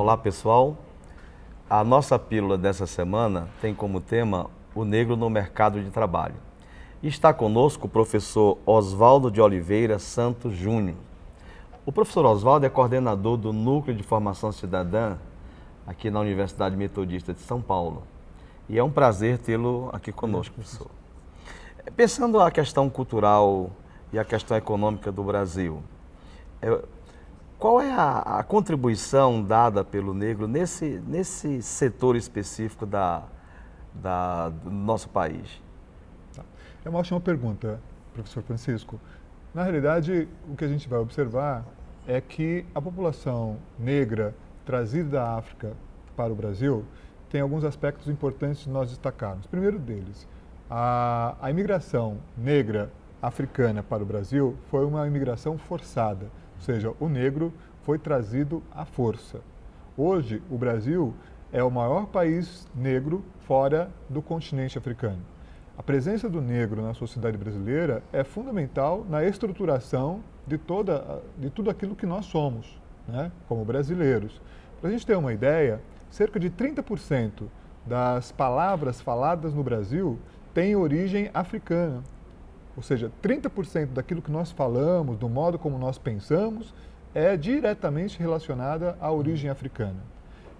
Olá, pessoal. A nossa pílula dessa semana tem como tema o negro no mercado de trabalho. E está conosco o professor Oswaldo de Oliveira Santos Júnior. O professor Oswaldo é coordenador do Núcleo de Formação Cidadã aqui na Universidade Metodista de São Paulo. E é um prazer tê-lo aqui conosco, professor. Pensando a questão cultural e a questão econômica do Brasil, qual é a contribuição dada pelo negro nesse setor específico do nosso país? É uma ótima pergunta, professor Francisco. Na realidade, o que a gente vai observar é que a população negra trazida da África para o Brasil tem alguns aspectos importantes de nós destacarmos. Primeiro deles, a imigração negra africana para o Brasil foi uma imigração forçada, ou seja, o negro foi trazido à força. Hoje, o Brasil é o maior país negro fora do continente africano. A presença do negro na sociedade brasileira é fundamental na estruturação de tudo aquilo que nós somos, né, como brasileiros. Para a gente ter uma ideia, cerca de 30% das palavras faladas no Brasil têm origem africana. Ou seja, 30% daquilo que nós falamos, do modo como nós pensamos, é diretamente relacionada à origem africana.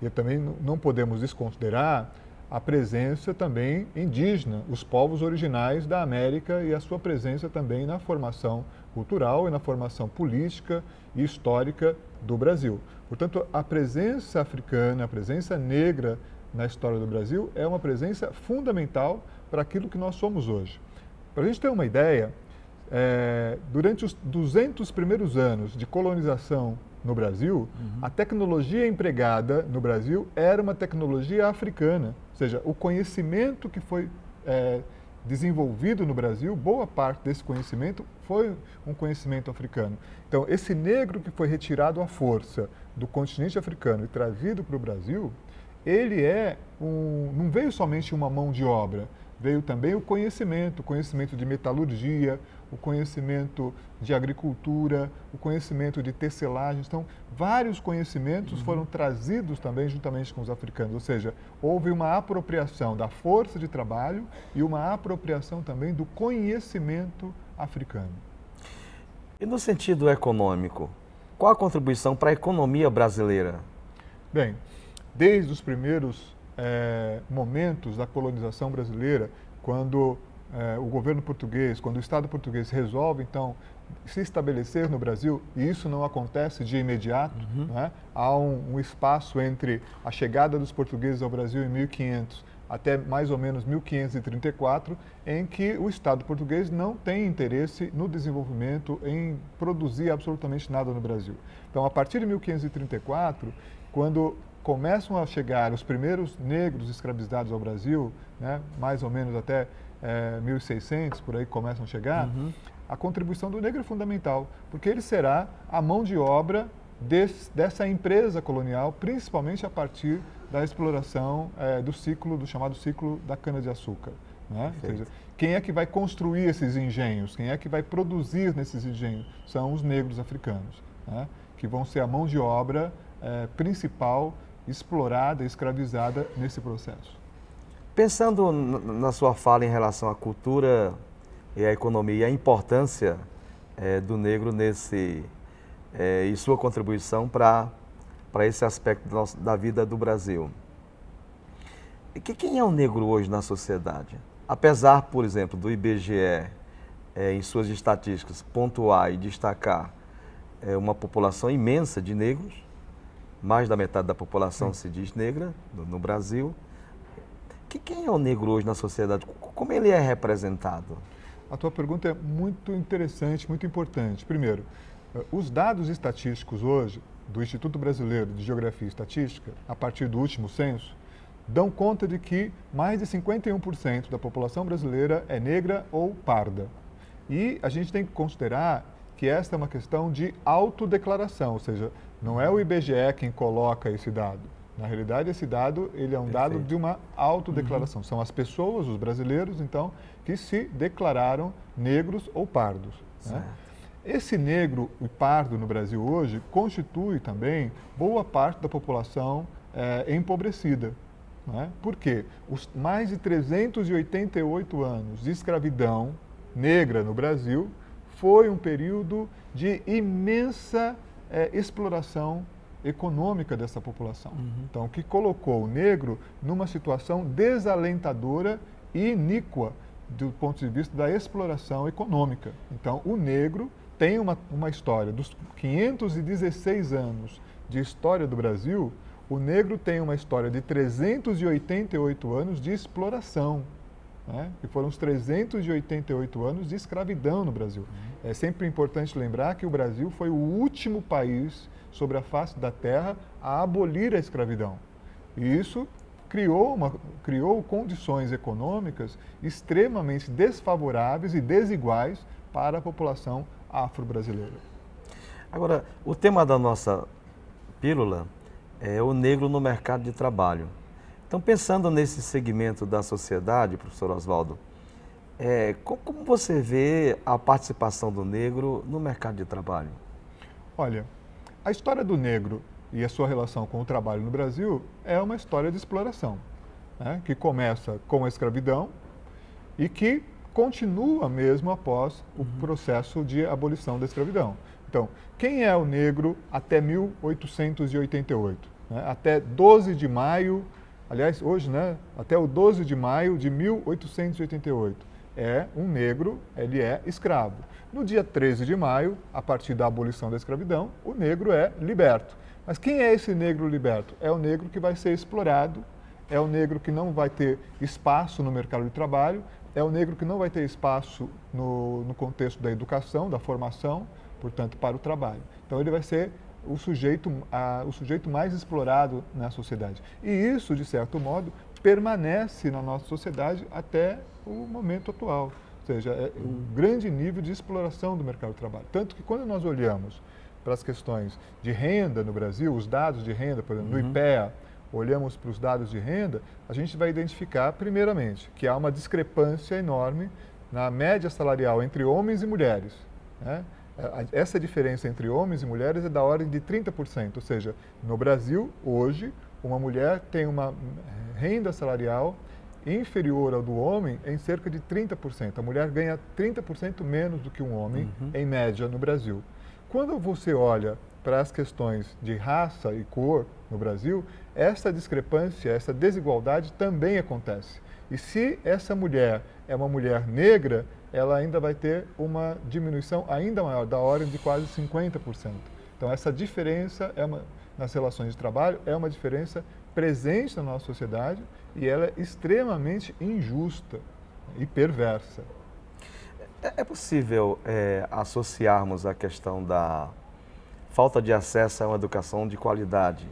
E também não podemos desconsiderar a presença também indígena, os povos originais da América e a sua presença também na formação cultural e na formação política e histórica do Brasil. Portanto, a presença africana, a presença negra na história do Brasil é uma presença fundamental para aquilo que nós somos hoje. Para a gente ter uma ideia, durante os 200 primeiros anos de colonização no Brasil, a tecnologia empregada no Brasil era uma tecnologia africana, ou seja, o conhecimento que foi desenvolvido no Brasil, boa parte desse conhecimento foi um conhecimento africano. Então, esse negro que foi retirado à força do continente africano e trazido para o Brasil, ele não veio somente uma mão de obra, veio também o conhecimento de metalurgia, o conhecimento de agricultura, o conhecimento de tecelagem. Então, vários conhecimentos foram trazidos também juntamente com os africanos. Ou seja, houve uma apropriação da força de trabalho e uma apropriação também do conhecimento africano. E no sentido econômico, qual a contribuição para a economia brasileira? Bem, desde os primeiros momentos da colonização brasileira, quando o governo português, quando o Estado português resolve, então, se estabelecer no Brasil, e isso não acontece de imediato, né? Há um espaço entre a chegada dos portugueses ao Brasil em 1500 até mais ou menos 1534, em que o Estado português não tem interesse no desenvolvimento, em produzir absolutamente nada no Brasil. Então, a partir de 1534, quando começam a chegar os primeiros negros escravizados ao Brasil, né, mais ou menos até 1600, por aí começam a chegar, a contribuição do negro é fundamental, porque ele será a mão de obra dessa empresa colonial, principalmente a partir da exploração do chamado ciclo da cana-de-açúcar. Né? Ou seja, quem é que vai construir esses engenhos? Quem é que vai produzir nesses engenhos? São os negros africanos, né? Que vão ser a mão de obra principal explorada, escravizada nesse processo. Pensando na sua fala em relação à cultura e à economia, a importância do negro e sua contribuição para esse aspecto da vida do Brasil. Quem é o negro hoje na sociedade? Apesar, por exemplo, do IBGE, em suas estatísticas, pontuar e destacar uma população imensa de negros, mais da metade da população se diz negra no Brasil. Quem é o negro hoje na sociedade? Como ele é representado? A tua pergunta é muito interessante, muito importante. Primeiro, os dados estatísticos hoje do Instituto Brasileiro de Geografia e Estatística, a partir do último censo, dão conta de que mais de 51% da população brasileira é negra ou parda. E a gente tem que considerar que esta é uma questão de autodeclaração, ou seja, não é o IBGE quem coloca esse dado. Na realidade, esse dado ele é um dado de uma autodeclaração. São as pessoas, os brasileiros, então, que se declararam negros ou pardos. Né? Esse negro e pardo no Brasil hoje constitui também boa parte da população empobrecida. Não é? Por quê? Os mais de 388 anos de escravidão negra no Brasil foi um período de imensa exploração econômica dessa população. Então, que colocou o negro numa situação desalentadora e iníqua do ponto de vista da exploração econômica. Então, o negro tem uma história dos 516 anos de história do Brasil, o negro tem uma história de 388 anos de exploração, né? Que foram os 388 anos de escravidão no Brasil. É sempre importante lembrar que o Brasil foi o último país sobre a face da Terra a abolir a escravidão. E isso criou condições econômicas extremamente desfavoráveis e desiguais para a população afro-brasileira. Agora, o tema da nossa pílula é o negro no mercado de trabalho. Então, pensando nesse segmento da sociedade, professor Osvaldo, como você vê a participação do negro no mercado de trabalho? Olha, a história do negro e a sua relação com o trabalho no Brasil é uma história de exploração, né? Que começa com a escravidão e que continua mesmo após o processo de abolição da escravidão. Então, quem é o negro até 1888? Né? Até 12 de maio, aliás, hoje, né? Até o 12 de maio de 1888. É um negro, ele é escravo. No dia 13 de maio, a partir da abolição da escravidão, o negro é liberto. Mas quem é esse negro liberto? É o negro que vai ser explorado, é o negro que não vai ter espaço no mercado de trabalho, é o negro que não vai ter espaço no contexto da educação, da formação, portanto, para o trabalho. Então, ele vai ser o sujeito mais explorado na sociedade. E isso, de certo modo, permanece na nossa sociedade até o momento atual. Ou seja, é um grande nível de exploração do mercado de trabalho. Tanto que quando nós olhamos para as questões de renda no Brasil, os dados de renda, por exemplo, no IPEA, olhamos para os dados de renda, a gente vai identificar, primeiramente, que há uma discrepância enorme na média salarial entre homens e mulheres, né? Essa diferença entre homens e mulheres é da ordem de 30%, ou seja, no Brasil, hoje, uma mulher tem uma renda salarial inferior ao do homem em cerca de 30%. A mulher ganha 30% menos do que um homem, em média, no Brasil. Quando você olha para as questões de raça e cor no Brasil, essa discrepância, essa desigualdade também acontece. E se essa mulher é uma mulher negra, ela ainda vai ter uma diminuição ainda maior, da ordem de quase 50%. Então, essa diferença nas relações de trabalho é uma diferença presente na nossa sociedade e ela é extremamente injusta e perversa. É possível associarmos a questão da falta de acesso a uma educação de qualidade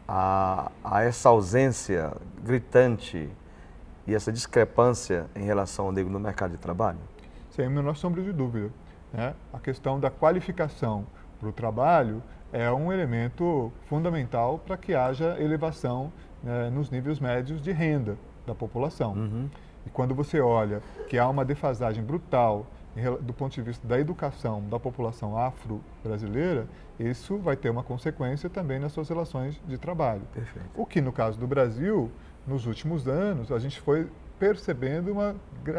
a essa ausência gritante e essa discrepância em relação ao negro no mercado de trabalho? Sem a menor sombra de dúvida, né? A questão da qualificação para o trabalho é um elemento fundamental para que haja elevação, né, nos níveis médios de renda da população. E quando você olha que há uma defasagem brutal do ponto de vista da educação da população afro-brasileira, isso vai ter uma consequência também nas suas relações de trabalho. Perfeito. O que, no caso do Brasil, nos últimos anos, a gente foi percebendo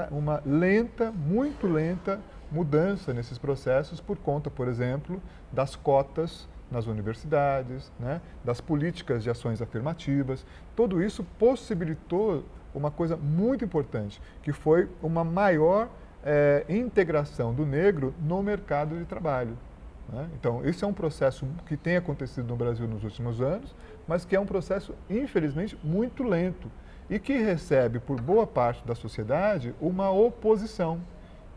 uma lenta, muito lenta mudança nesses processos por conta, por exemplo, das cotas nas universidades, né, das políticas de ações afirmativas. Tudo isso possibilitou uma coisa muito importante, que foi uma maior integração do negro no mercado de trabalho, né? Então, esse é um processo que tem acontecido no Brasil nos últimos anos, mas que é um processo, infelizmente, muito lento e que recebe, por boa parte da sociedade, uma oposição,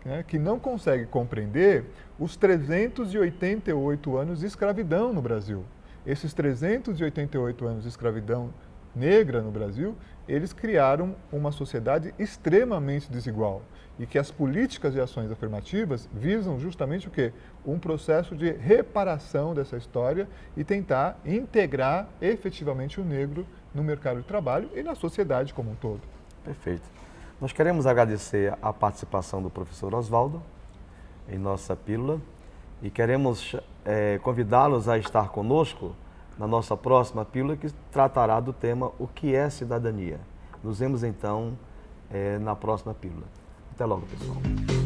né, que não consegue compreender os 388 anos de escravidão no Brasil. Esses 388 anos de escravidão negra no Brasil, eles criaram uma sociedade extremamente desigual e que as políticas de ações afirmativas visam justamente o quê? Um processo de reparação dessa história e tentar integrar efetivamente o negro no mercado de trabalho e na sociedade como um todo. Perfeito. Nós queremos agradecer a participação do professor Osvaldo em nossa pílula E queremos convidá-los a estar conosco na nossa próxima pílula, que tratará do tema O que é cidadania. Nos vemos então na próxima pílula. Até logo, pessoal.